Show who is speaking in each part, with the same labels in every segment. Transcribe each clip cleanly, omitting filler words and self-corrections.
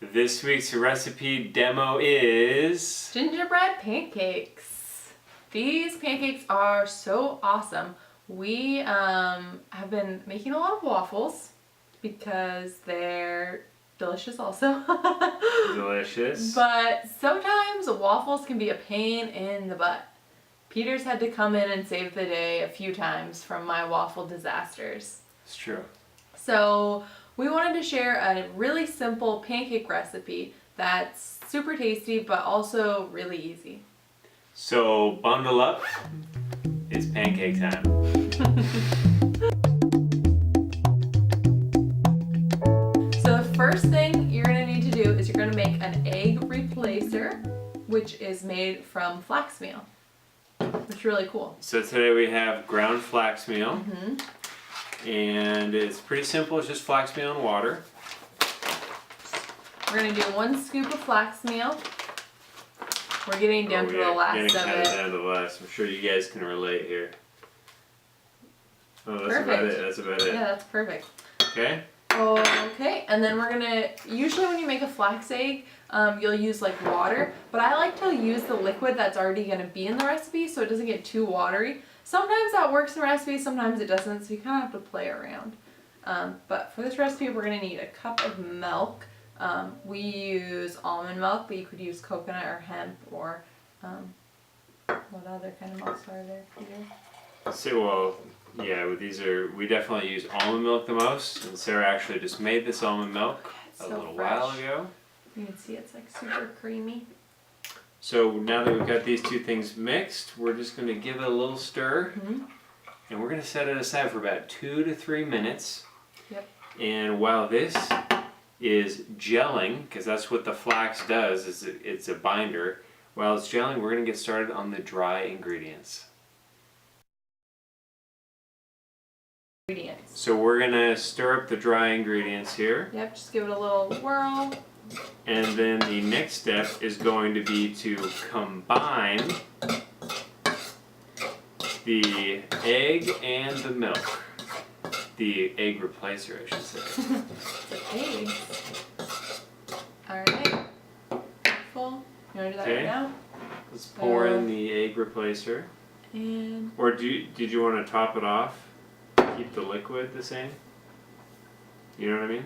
Speaker 1: This week's recipe demo is
Speaker 2: gingerbread pancakes. These pancakes are so awesome. We have been making a lot of waffles because they're delicious also.
Speaker 1: delicious.
Speaker 2: But sometimes waffles can be a pain in the butt. Peter's had to come in and save the day a few times from my waffle disasters.
Speaker 1: It's true.
Speaker 2: So we wanted to share a really simple pancake recipe that's super tasty but also really easy.
Speaker 1: So bundle up, it's pancake time.
Speaker 2: So the first thing you're going to need to do is you're going to make an egg replacer, which is made from flax meal, which is really cool.
Speaker 1: So today we have ground flax meal.
Speaker 2: Mm-hmm.
Speaker 1: And it's pretty simple, it's just flax meal and water.
Speaker 2: We're going to do 1 scoop of flax meal. We're getting down to the last of
Speaker 1: Getting
Speaker 2: it.
Speaker 1: down to the last. I'm sure you guys can relate here. Oh, that's
Speaker 2: Perfect.
Speaker 1: about it. That's about it.
Speaker 2: Yeah, that's perfect.
Speaker 1: Okay?
Speaker 2: Okay, and then we're gonna, usually when you make a flax egg, you'll use like water, but I like to use the liquid that's already gonna be in the recipe so it doesn't get too watery. Sometimes that works in recipes, sometimes it doesn't, so you kind of have to play around. But for this recipe, we're gonna need a cup of milk. We use almond milk, but you could use coconut or hemp or what other kind of milks are there, Peter?
Speaker 1: So, well, yeah, we definitely use almond milk the most, and Sarah actually just made this almond milk a little while ago.
Speaker 2: You can see it's like super creamy.
Speaker 1: So now that we've got these two things mixed, we're just going to give it a little stir, and we're going to set it aside for about 2 to 3 minutes.
Speaker 2: Yep.
Speaker 1: And while this is gelling, because that's what the flax does, is it's a binder, while it's gelling, we're going to get started on the dry ingredients. So we're going to stir up the dry ingredients here.
Speaker 2: Yep, just give it a little whirl.
Speaker 1: And then the next step is going to be to combine the egg and the milk. The egg replacer, I should say.
Speaker 2: It's egg. Alright. Full. You want to do that right now?
Speaker 1: Let's pour in the egg replacer.
Speaker 2: And
Speaker 1: Or did you want to top it off? Keep the liquid the same? You know what I mean?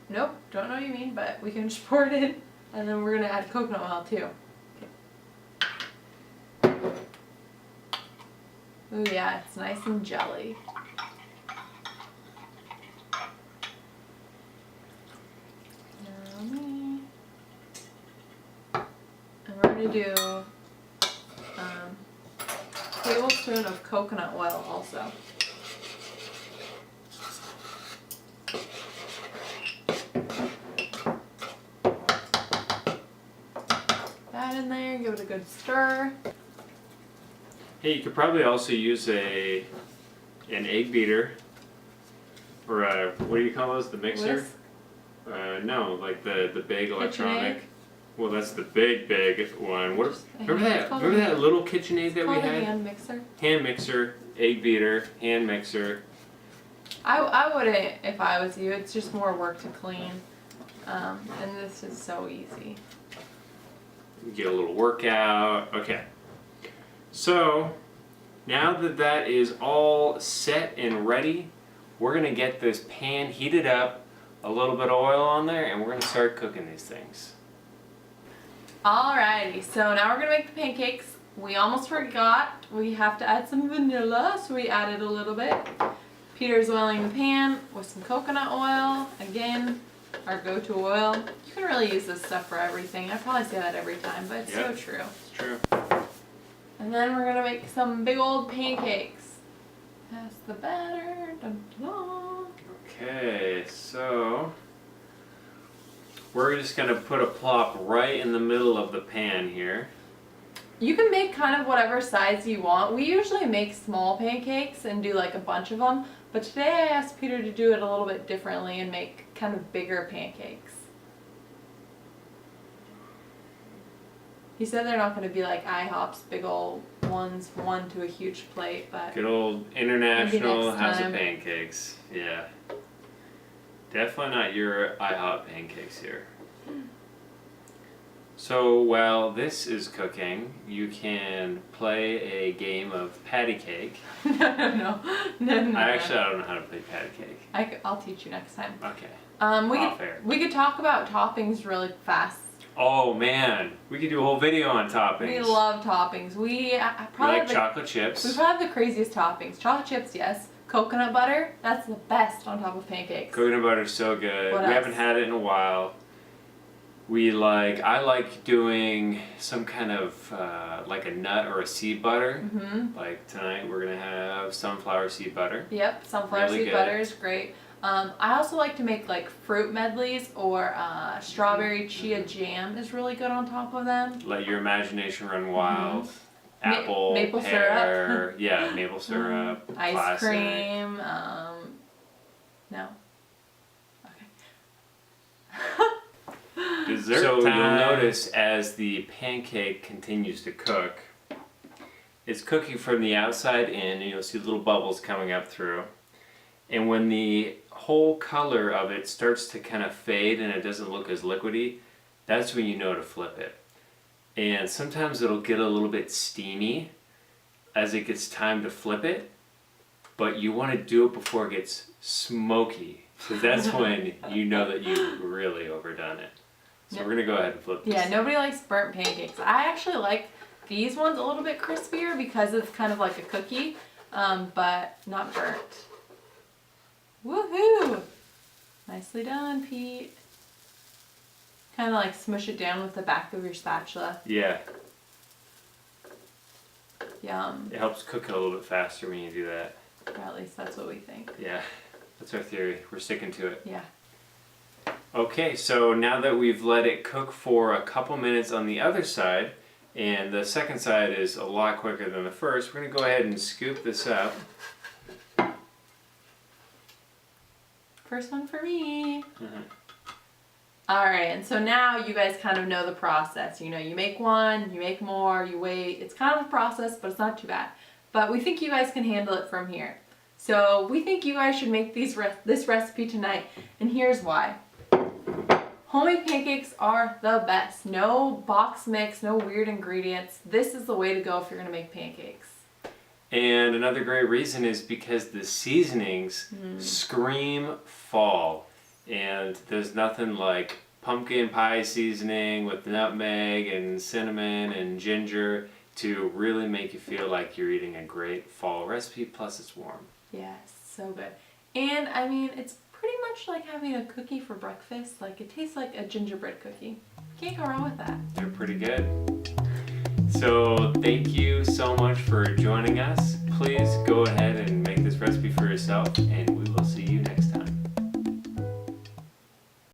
Speaker 2: nope, don't know what you mean, but we can just pour it in, and then we're gonna add coconut oil too. Okay. Ooh yeah, it's nice and jelly. Yummy. And we're gonna do a tablespoon of coconut oil also. In there, give it a good stir.
Speaker 1: Hey, you could probably also use an egg beater, or what do you call those? The mixer? No, like the big electronic.
Speaker 2: Egg?
Speaker 1: Well, that's the big one. Remember that little KitchenAid that we had?
Speaker 2: A hand mixer.
Speaker 1: Hand mixer, egg beater, hand mixer.
Speaker 2: I wouldn't if I was you. It's just more work to clean, and this is so easy.
Speaker 1: Get a little workout. Okay. So now that that is all set and ready, we're going to get this pan heated up, a little bit of oil on there, and we're going to start cooking these things.
Speaker 2: Alrighty, so now we're going to make the pancakes. We almost forgot we have to add some vanilla, so we added a little bit. Peter's oiling the pan with some coconut oil. Again, our go-to oil. You can really use this stuff for everything. I probably say that every time, but it's so true.
Speaker 1: It's true.
Speaker 2: And then we're gonna make some big old pancakes. Pass the batter. Dun, dun, dun.
Speaker 1: Okay, so we're just gonna put a plop right in the middle of the pan here.
Speaker 2: You can make kind of whatever size you want. We usually make small pancakes and do like a bunch of them, but today I asked Peter to do it a little bit differently and make kind of bigger pancakes. He said they're not going to be like IHOP's big old ones, one to a huge plate, but
Speaker 1: good old international
Speaker 2: next
Speaker 1: house of
Speaker 2: time.
Speaker 1: pancakes. Yeah. Definitely not your IHOP pancakes here. So while this is cooking, you can play a game of patty cake.
Speaker 2: No.
Speaker 1: I don't know how to play patty cake.
Speaker 2: I'll teach you next time.
Speaker 1: Okay.
Speaker 2: We could talk about toppings really fast.
Speaker 1: Oh man, we could do a whole video on toppings.
Speaker 2: We love toppings. We probably
Speaker 1: like chocolate chips.
Speaker 2: We probably have the craziest toppings. Chocolate chips, yes. Coconut butter, that's the best on top of pancakes.
Speaker 1: Coconut butter's so good.
Speaker 2: What
Speaker 1: We
Speaker 2: else?
Speaker 1: haven't had it in a while. I like doing some kind of like a nut or a seed butter.
Speaker 2: Mm-hmm.
Speaker 1: Like tonight we're gonna have sunflower seed butter.
Speaker 2: Yep, sunflower
Speaker 1: Really
Speaker 2: seed
Speaker 1: good.
Speaker 2: butter is great. I also like to make like fruit medleys or strawberry chia jam is really good on top of them.
Speaker 1: Let your imagination run wild. Apple,
Speaker 2: maple
Speaker 1: pear,
Speaker 2: syrup.
Speaker 1: yeah, maple syrup,
Speaker 2: Ice
Speaker 1: classic.
Speaker 2: cream. No. Okay.
Speaker 1: Dessert so time. You'll notice as the pancake continues to cook, it's cooking from the outside in, and you'll see little bubbles coming up through. And when the whole color of it starts to kind of fade and it doesn't look as liquidy, that's when you know to flip it. And sometimes it'll get a little bit steamy as it gets time to flip it, but you want to do it before it gets smoky, because that's when you know that you've really overdone it. So we're going to go ahead and flip this.
Speaker 2: Yeah, nobody likes burnt pancakes. I actually like these ones a little bit crispier because it's kind of like a cookie, but not burnt. Woohoo! Nicely done, Pete. Kind of like smush it down with the back of your spatula.
Speaker 1: Yeah.
Speaker 2: Yum.
Speaker 1: It helps cook it a little bit faster when you do that.
Speaker 2: Or at least that's what we think.
Speaker 1: Yeah, that's our theory. We're sticking to it.
Speaker 2: Yeah.
Speaker 1: Okay, so now that we've let it cook for a couple minutes on the other side, and the second side is a lot quicker than the first, we're going to go ahead and scoop this up.
Speaker 2: First one for me.
Speaker 1: Mm-hmm.
Speaker 2: Alright, and so now you guys kind of know the process. You know, you make one, you make more, you wait. It's kind of a process, but it's not too bad. But we think you guys can handle it from here. So we think you guys should make this recipe tonight, and here's why. Homemade pancakes are the best. No box mix, no weird ingredients. This is the way to go if you're going to make pancakes.
Speaker 1: And another great reason is because the seasonings scream fall. And there's nothing like pumpkin pie seasoning with nutmeg and cinnamon and ginger to really make you feel like you're eating a great fall recipe, plus it's warm.
Speaker 2: Yes, so good. And I mean, it's pretty much like having a cookie for breakfast. Like, it tastes like a gingerbread cookie. Can't go wrong with that.
Speaker 1: They're pretty good. So thank you so much for joining us. Please go ahead and make this recipe for yourself, and we will see you next time.